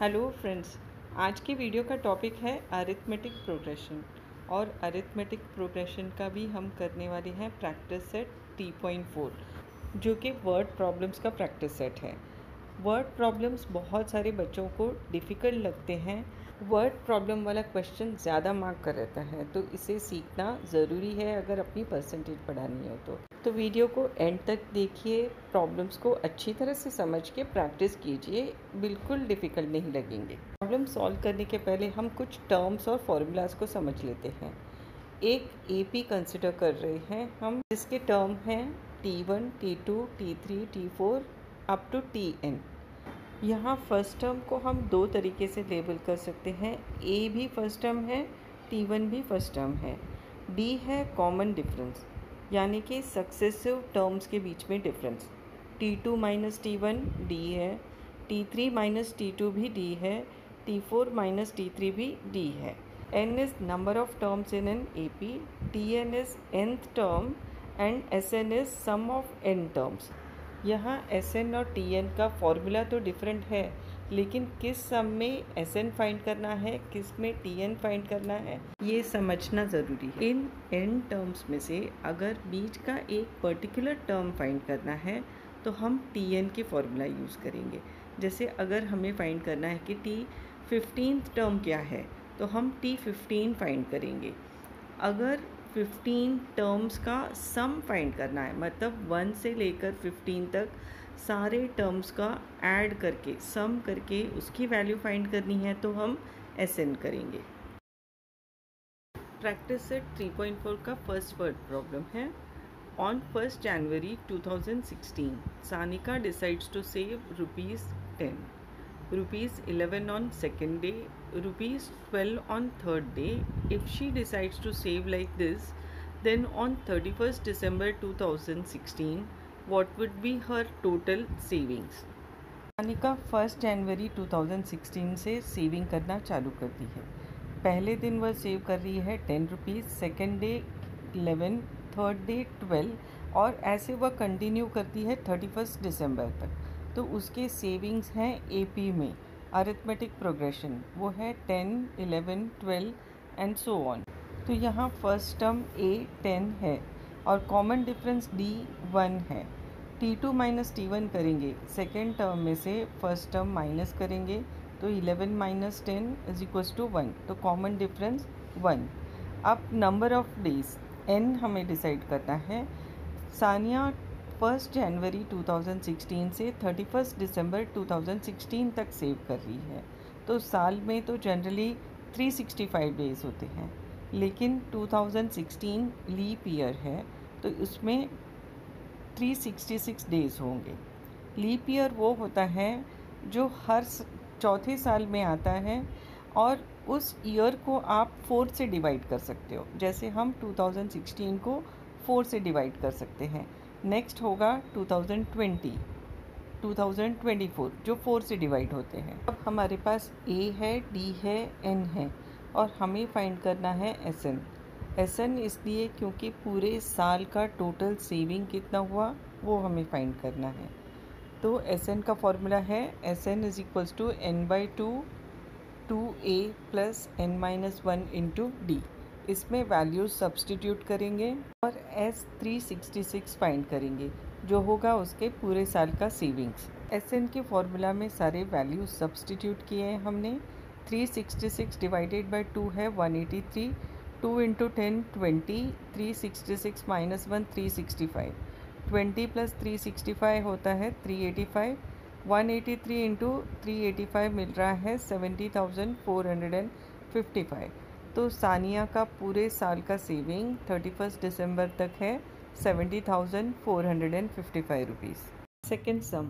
Hello friends, आज की video का टॉपिक है अरिथमेटिक प्रोग्रेशन और अरिथमेटिक प्रोग्रेशन का भी हम करने वाले हैं प्रैक्टिस सेट T.4 जो कि वर्ड प्रॉब्लम्स का प्रैक्टिस सेट है। वर्ड प्रॉब्लम्स बहुत सारे बच्चों को डिफ़िकल्ट लगते हैं। वर्ड प्रॉब्लम वाला क्वेश्चन ज़्यादा मार्क का रहता है, तो इसे सीखना ज़रूरी है अगर अपनी परसेंटेज बढ़ानी हो तो वीडियो को एंड तक देखिए, प्रॉब्लम्स को अच्छी तरह से समझ के प्रैक्टिस कीजिए, बिल्कुल डिफ़िकल्ट नहीं लगेंगे। प्रॉब्लम सॉल्व करने के पहले हम कुछ टर्म्स और फॉर्मूलाज को समझ लेते हैं। एक AP कंसिडर कर रहे हैं हम, जिसके टर्म हैं T1, T2, T3, T4 up to Tn। यहाँ फर्स्ट टर्म को हम दो तरीके से लेबल कर सकते हैं। A भी फर्स्ट टर्म है, T1 भी फर्स्ट टर्म है। D है कॉमन डिफरेंस, यानी कि सक्सेसिव टर्म्स के बीच में difference. T2 minus T1 D है, T3 माइनस T2 भी D है, T4 माइनस T3 भी D है। N is number of terms in an AP, Tn is nth term and Sn is sum of n terms। यहाँ Sn और Tn का formula तो different है, लेकिन किस सम में Sn फाइंड करना है, किस में Tn फाइंड करना है, ये समझना ज़रूरी है। इन n टर्म्स में से अगर बीच का एक पर्टिकुलर टर्म फाइंड करना है तो हम Tn की फॉर्मूला यूज़ करेंगे। जैसे अगर हमें फाइंड करना है कि T15th टर्म क्या है, तो हम T15 फाइंड करेंगे। अगर 15 टर्म्स का सम फाइंड करना है, मतलब 1 से लेकर 15 तक सारे टर्म्स का ऐड करके सम करके उसकी वैल्यू फाइंड करनी है, तो हम Sn करेंगे। प्रैक्टिस सेट 3.4 का फर्स्ट वर्ड प्रॉब्लम है। On 1st January 2016 Sanika decides to save ₹10, ₹11 on second day, ₹12 on third day. If she decides to save like this, then on 31st December 2016, what would be her total savings? Sanika 1 जनवरी 2016 से saving करना चालू करती है। पहले दिन वह save कर रही है ₹10, सेकेंड डे 11, थर्ड डे 12 और ऐसे वह कंटिन्यू करती है 31 दिसंबर तक। तो उसके सेविंग्स हैं AP में अरिथमेटिक प्रोग्रेशन, वो है 10, 11, 12 एंड सो ऑन। तो यहाँ फर्स्ट टर्म A 10 है और कॉमन डिफरेंस D 1 है। T2 माइनस T1 करेंगे, सेकेंड टर्म में से फर्स्ट टर्म माइनस करेंगे, तो 11 माइनस 10 इज इक्वल्स टू 1, तो कॉमन डिफरेंस 1। अब नंबर ऑफ डेज n हमें डिसाइड करना है। सानिया 1 जनवरी 2016 से 31 दिसंबर 2016 तक सेव कर रही है। तो साल में तो जनरली 365 डेज़ होते हैं, लेकिन 2016 लीप ईयर है, तो उसमें 366 डेज़ होंगे। लीप ईयर वो होता है जो हर चौथे साल में आता है और उस ईयर को आप 4 से डिवाइड कर सकते हो। जैसे हम 2016 को 4 से डिवाइड कर सकते हैं। नेक्स्ट होगा 2020, 2024 जो 4 से डिवाइड होते हैं। अब हमारे पास A है, D है, N है और हमें फाइंड करना है Sn। Sn इसलिए क्योंकि पूरे साल का टोटल सेविंग कितना हुआ वो हमें फाइंड करना है। तो Sn का फॉर्मूला है Sn is equals to n/2 2a plus n-1 into D। इसमें वैल्यूज सब्सटीट्यूट करेंगे और S366 फाइंड करेंगे, जो होगा उसके पूरे साल का सेविंग्स। Sn के फॉर्मूला में सारे वैल्यूज सब्सटीट्यूट किए हैं हमने। 366 डिवाइडेड बाई 2 है 183, 2 इंटू 10 20, 366 माइनस 1 365, 20 प्लस 365 होता है 385, 183 इंटू 385 मिल रहा है 70,455। तो सानिया का पूरे साल का सेविंग 31 दिसंबर तक है 70,455 rupees. Second sum,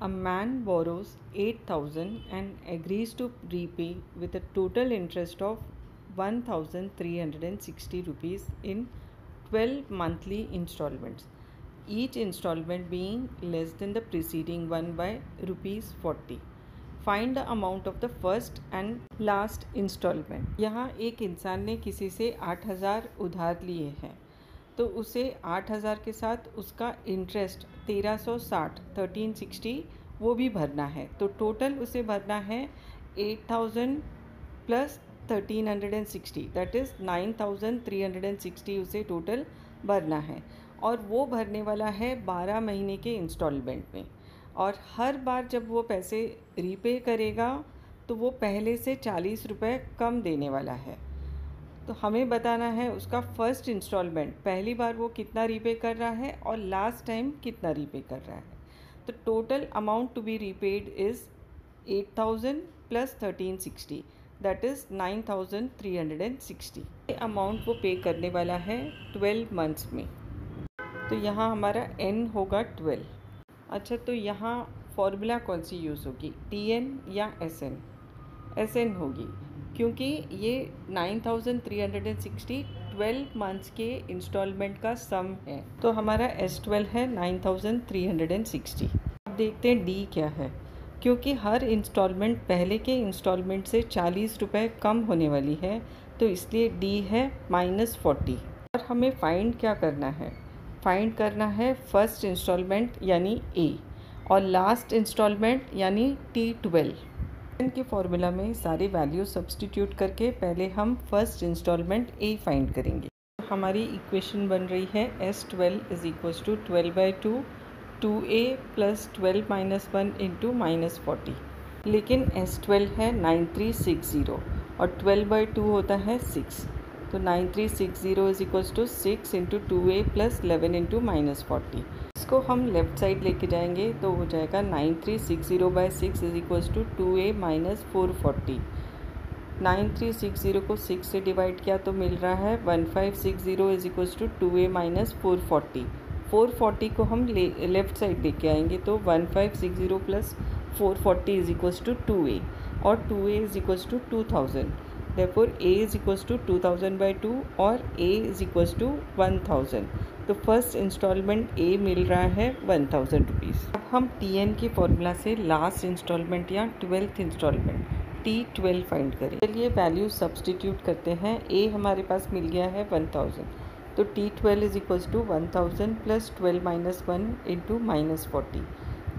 a man borrows 8,000 and agrees to repay with a total interest of 1,360 rupees in 12 monthly installments, each installment being less than the preceding one by ₹40. Find the amount of the first and last installment। यहाँ एक इंसान ने किसी से 8,000 उधार लिए हैं, तो उसे 8,000 के साथ उसका इंटरेस्ट 1360 वो भी भरना है। तो टोटल उसे भरना है 8,000 प्लस 1360 दैट इज़ 9,360 उसे टोटल भरना है, और वो भरने वाला है 12 महीने के इंस्टॉलमेंट में। और हर बार जब वो पैसे रीपे करेगा तो वो पहले से 40 रुपये कम देने वाला है। तो हमें बताना है उसका फर्स्ट इंस्टॉलमेंट पहली बार वो कितना रीपे कर रहा है और लास्ट टाइम कितना रीपे कर रहा है। तो total amount to be repaid is 8,000 plus 1360 that is 9,360। ये अमाउंट वो पे करने वाला है 12 मंथ्स में। तो यहाँ हमारा n होगा 12। अच्छा, तो यहाँ फॉर्मूला कौन सी यूज़ होगी, TN या SN? SN होगी, क्योंकि ये 9,360 12 मंथ्स के इंस्टॉलमेंट का सम है। तो हमारा S12 है 9,360। अब देखते हैं D क्या है। क्योंकि हर इंस्टॉलमेंट पहले के इंस्टॉलमेंट से 40 रुपये कम होने वाली है, तो इसलिए D है -40। और हमें फाइंड क्या करना है, फाइंड करना है फर्स्ट इंस्टॉलमेंट यानी A और लास्ट इंस्टॉलमेंट यानी T12। के फॉर्मूला में सारे वैल्यू सब्स्टिट्यूट करके पहले हम फर्स्ट इंस्टॉलमेंट A फाइंड करेंगे। हमारी इक्वेशन बन रही है S12 is equals to 12/2 2A plus 12 minus 1 into -40। लेकिन S12 है 9360 और 12/2 होता है 6, तो 9360 is equals to 6 into 2A plus 11 into -40। इसको हम लेफ़्ट साइड लेके जाएंगे तो हो जाएगा 9360/6 is equals to 2A minus 440। 9360 को 6 से डिवाइड किया तो मिल रहा है 1560 is equals to 2A minus 440। 440 को हम लेफ़्ट साइड लेके आएंगे तो 1560 plus 440 is equals to 2A और 2A is equals to 2000। Therefore A is equals to 2000/2 और A is equals to 1000। तो फर्स्ट इंस्टॉलमेंट A मिल रहा है 1000 रुपीज़। अब हम TN के फॉर्मूला से लास्ट इंस्टॉलमेंट या 12th इंस्टॉलमेंट T12 फाइंड करें। चलिए वैल्यू सब्सटीट्यूट करते हैं। A हमारे पास मिल गया है 1000, तो T12 is equals to 1000 plus 12 minus 1 into -40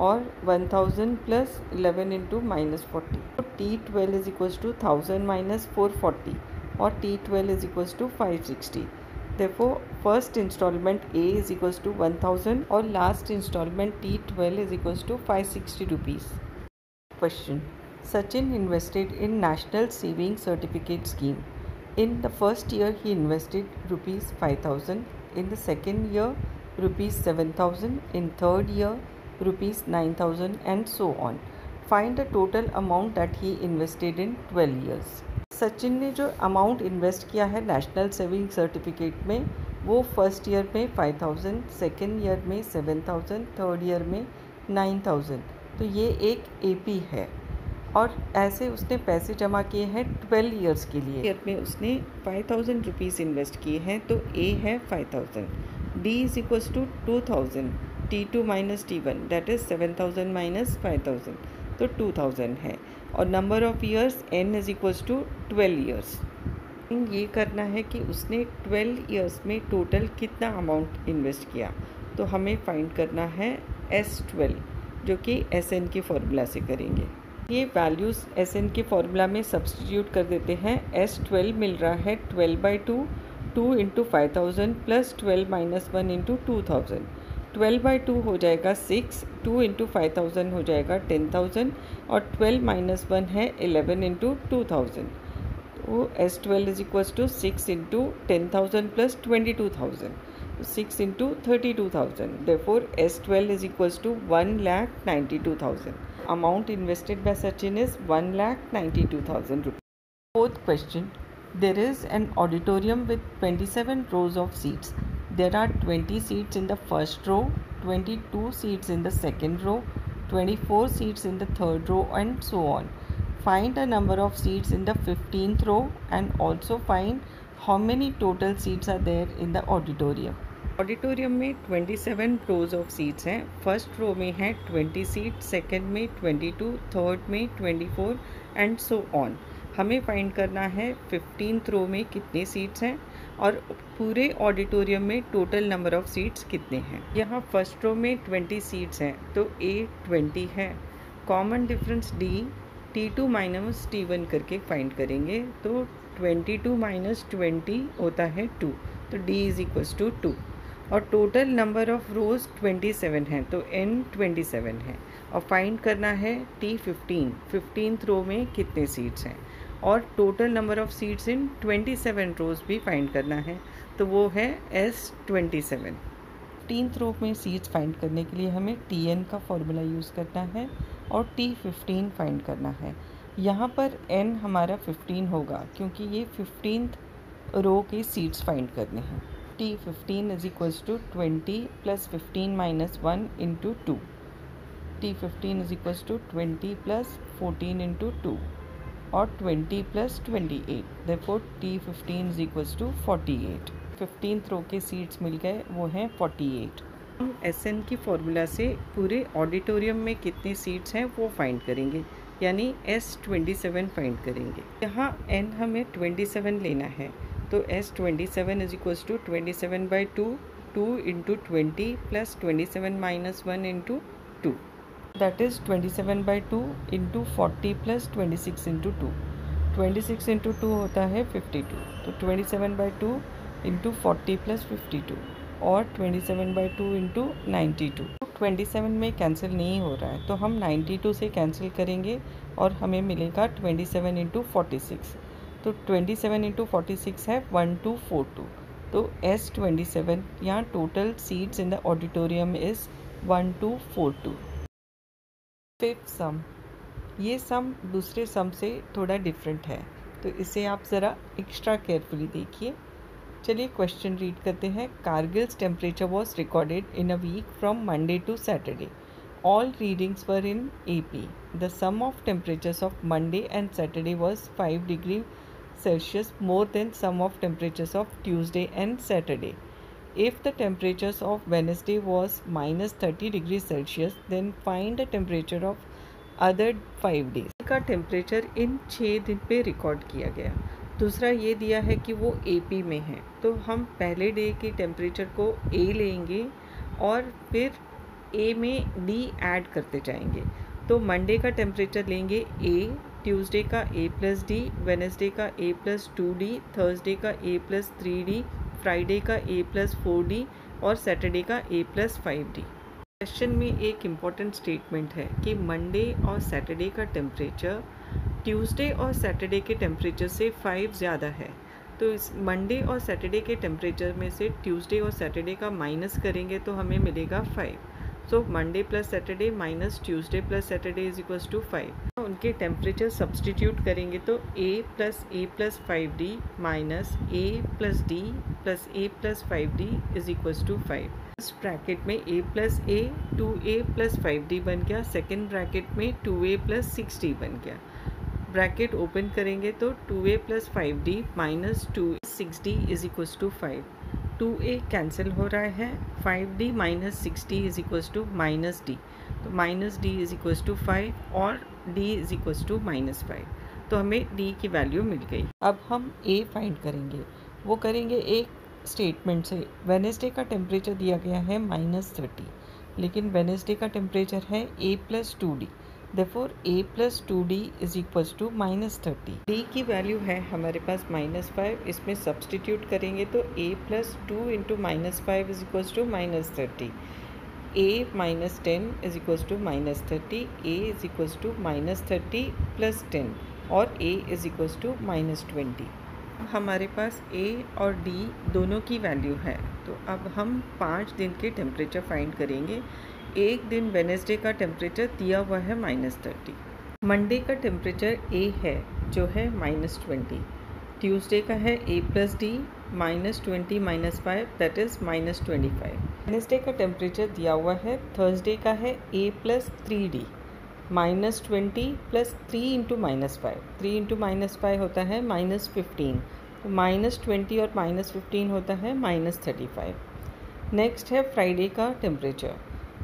और 1000 प्लस 11 इंटू -40। तो T12 is equals to 1000 minus 440 और T12 is equals to 560। Therefore first instalment A is equals to 1000 और last instalment T12 is equals to 560 rupees. Question, Sachin invested in National Saving Certificate Scheme. In the first year he invested rupees 5,000, in the second year rupees 7,000, in third year rupees 9,000 and so on. Find the total amount that he invested in 12 years. Sachin ने जो amount invest किया है national saving certificate में वो first year में 5,000, second year में 7,000, third year में 9,000। तो ये एक AP है और ऐसे उसने पैसे जमा किए हैं 12 ईयर्स के लिए। ईयर में उसने 5,000 रुपीज़ इन्वेस्ट किए हैं, तो A है 5,000, D is equals to 2,000, T2 minus T1 that is 7,000 minus 5,000, तो 2,000 है। और number of years N is equals to 12 years. ये करना है कि उसने 12 ईयर्स में टोटल कितना अमाउंट इन्वेस्ट किया, तो हमें फाइंड करना है S12 जो कि SN के फॉर्मूला से करेंगे। ये वैल्यूज़ SN के फॉर्मूला में सब्स्टिट्यूट कर देते हैं। S12 मिल रहा है 12/2 2 इंटू 5,000 प्लस 12 माइनस 1 इंटू 2,000। 12/2 हो जाएगा 6, 2 इंटू 5,000 हो जाएगा 10,000 और 12 माइनस 1 है 11 इंटू 2,000। तो S12 is equals to 6 into 10,000 plus 22,000, 6 into 32,000। Therefore S12 is equals to 1,92,000. Amount invested by Sachin is 1,92,000 rupees. Fourth question. There is an auditorium with 27 rows of seats. There are 20 seats in the first row, 22 seats in the second row, 24 seats in the third row and so on. Find the number of seats in the 15th row and also find how many total seats are there in the auditorium. Auditorium में 27 रोज of seats हैं। First row में है 20 seat, second में 22, third में 24 and so on. हमें find करना है 15th रो में कितने सीट्स हैं और पूरे ऑडिटोरियम में टोटल नंबर ऑफ सीट्स कितने हैं। यहाँ फर्स्ट रो में 20 सीट्स हैं तो A 20 है। Common difference D, T2 minus T1 करके फाइंड करेंगे। तो 22 माइनस 20 होता है 2, तो D इज़ इक्वल्स टू 2। और टोटल नंबर ऑफ़ रोज़ 27 हैं, तो N 27 है। और फाइंड करना है T15, 15th रो में कितने सीट्स हैं, और total number of seats in 27 रोज़ भी फाइंड करना है, तो वो है S27। 15th रो में सीट्स फाइंड करने के लिए हमें Tn का फॉर्मूला यूज़ करना है और T15 फाइंड करना है। यहाँ पर N हमारा 15 होगा क्योंकि ये 15th रो के सीट्स फाइंड करने हैं। T15 is equals to 20 plus 15 minus 1 into 2। T15 is equals to 20 plus 14 into 2 और 20 plus 28। Therefore T15 is equals to 48। 15th row के सीट्स मिल गए, वो हैं 48। हम SN की फॉर्मूला से पूरे ऑडिटोरियम में कितनी सीट्स हैं वो फाइंड करेंगे, यानी S27 फाइंड करेंगे। यहाँ N हमें 27 लेना है, तो S27 is equals to 27/2, 2 into 20 plus 27 minus 1 into 2, that is 27/2 into 40 plus 26 into 2। 26 into 2 होता है 52, तो 27/2 इंटू 40 प्लस 52 और 27/2 इंटू 92। 27 में कैंसिल नहीं हो रहा है, तो हम 92 से कैंसिल करेंगे और हमें मिलेगा 27 इंटू 46। तो 27 इंटू 46 है 1242। तो S27 यहाँ total seats in the auditorium is 1242। Fifth सम, ये सम दूसरे सम से थोड़ा डिफरेंट है, तो इसे आप ज़रा एक्स्ट्रा केयरफुली देखिए। चलिए क्वेश्चन रीड करते हैं। Kargil's temperature was recorded in a week from Monday to Saturday. All readings were in AP. The sum of temperatures of Monday and Saturday was 5 degree Celsius more than sum of temperatures of Tuesday and Saturday. If the temperatures of Wednesday was minus 30 degrees Celsius, then find the temperature of other 5 days. का temperature in 6 दिन पे record किया गया। दूसरा ये दिया है कि वो AP में है, तो हम पहले डे के टेम्परेचर को A लेंगे और फिर A में D ऐड करते जाएंगे। तो मंडे का टेम्परेचर लेंगे A, ट्यूसडे का A प्लस D, वेनसडे का A प्लस 2D, थर्सडे का A प्लस 3D, फ्राइडे का A प्लस 4D और सैटरडे का A प्लस 5D। क्वेश्चन में एक इम्पॉर्टेंट स्टेटमेंट है कि मंडे और सैटरडे का टेम्परेचर ट्यूसडे और सैटरडे के टेम्परेचर से 5 ज़्यादा है। तो इस मंडे और सैटरडे के टेम्परेचर में से ट्यूसडे और सैटरडे का माइनस करेंगे तो हमें मिलेगा 5। So Monday plus Saturday minus Tuesday plus Saturday is equals to 5। उनके टेम्परेचर सब्सटीट्यूट करेंगे तो A plus 5D minus A plus D plus A plus 5D is equals to 5। First bracket में A plus A 2A plus 5D बन गया, second bracket में 2A plus 6D बन गया। Bracket open करेंगे तो 2A plus 5D minus 6D is equals to 5। 2A cancel हो रहा है, 5D minus 6D is equals to minus D, तो minus D is equals to 5 और D is equals to minus 5, तो हमें D की वैल्यू मिल गई। अब हम A फाइंड करेंगे, वो करेंगे एक स्टेटमेंट से। वेडनेसडे का टेम्परेचर दिया गया है -30, लेकिन वेडनेसडे का टेम्परेचर है A plus 2D, therefore A plus 2D is equals to -30। D की वैल्यू है हमारे पास -5, इसमें सब्सटीट्यूट करेंगे तो A plus 2 into -5 is equals to -30। A minus 10 is equals to -30, A is equals to -30 plus 10 और A इज इक्वल्स टू -20। हमारे पास A और D दोनों की वैल्यू है, तो अब हम 5 दिन के टेम्परेचर फाइंड करेंगे। एक दिन वेडनेसडे का टेम्परेचर दिया हुआ है -30, मंडे का टेम्परेचर A है जो है -20, ट्यूसडे का है A plus D -20 minus 5 that is -25। Wednesday का टेम्परेचर दिया हुआ है, थर्सडे का है A plus 3D -20 plus 3 into -5, 3 into -5 होता है -15, तो -20 और -15 होता है -35। नेक्स्ट है फ्राइडे का temperature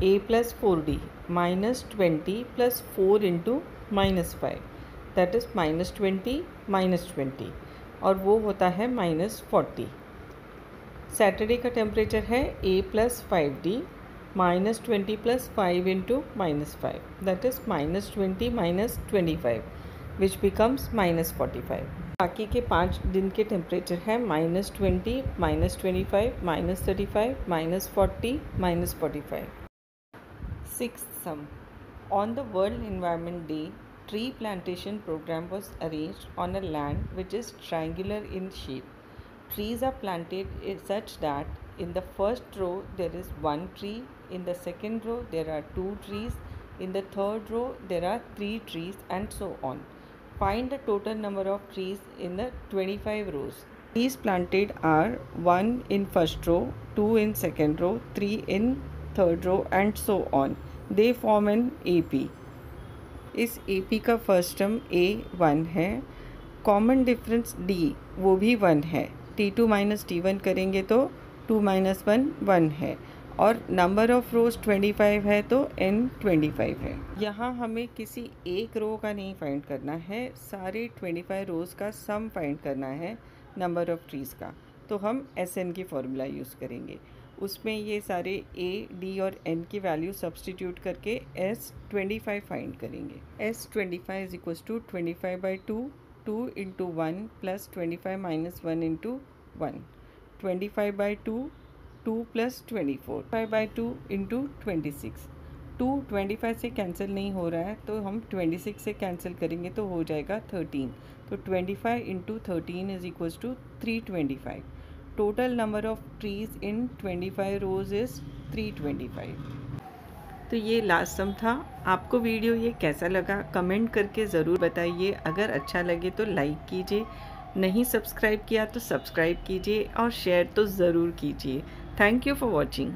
A plus 4D -20 plus 4 into -5 that is -20 -20 और वो होता है -40। सैटरडे का टेम्परेचर है A plus 5D -20 plus 5 into -5 that is -20 -25 which becomes -45। बाकी के 5 दिन के टेम्परेचर है -20, -25, -35, -40, -45। Sixth sum. On the World Environment Day, tree plantation program was arranged on a land which is triangular in shape. Trees are planted such that in the first row there is 1 tree, in the second row there are 2 trees, in the third row there are 3 trees, and so on. Find the total number of trees in the 25 rows. Trees planted are 1 in first row, 2 in second row, 3 in third row, and so on. They form an AP. इस AP का first term A1 है। Common difference D वो भी 1 है। T2 minus T1 करेंगे तो 2 minus 1 1 है, और नंबर ऑफ रोज 25 है तो n 25 है। यहाँ हमें किसी एक रो का नहीं फाइंड करना है, सारे 25 रोज का सम फाइंड करना है नंबर ऑफ ट्रीज़ का। तो हम SN की फॉर्मूला यूज़ करेंगे। उसमें ये सारे A, D और N की वैल्यू सब्सटीट्यूट करके S25 फाइंड करेंगे। S25 is equals to 25/2, 2 into 1 plus 25 minus 1 into 1, 25/2, 2 plus 24, 5/2 into 26। 2 25 से कैंसिल नहीं हो रहा है तो हम 26 से कैंसिल करेंगे तो हो जाएगा 13। तो 25 into 13 is equals to 325। Total number of trees in 25 rows is 325। तो ये लास्ट सम था। आपको वीडियो ये कैसा लगा कमेंट करके ज़रूर बताइए। अगर अच्छा लगे तो लाइक कीजिए, नहीं सब्सक्राइब किया तो सब्सक्राइब कीजिए, और शेयर तो ज़रूर कीजिए। Thank you for watching.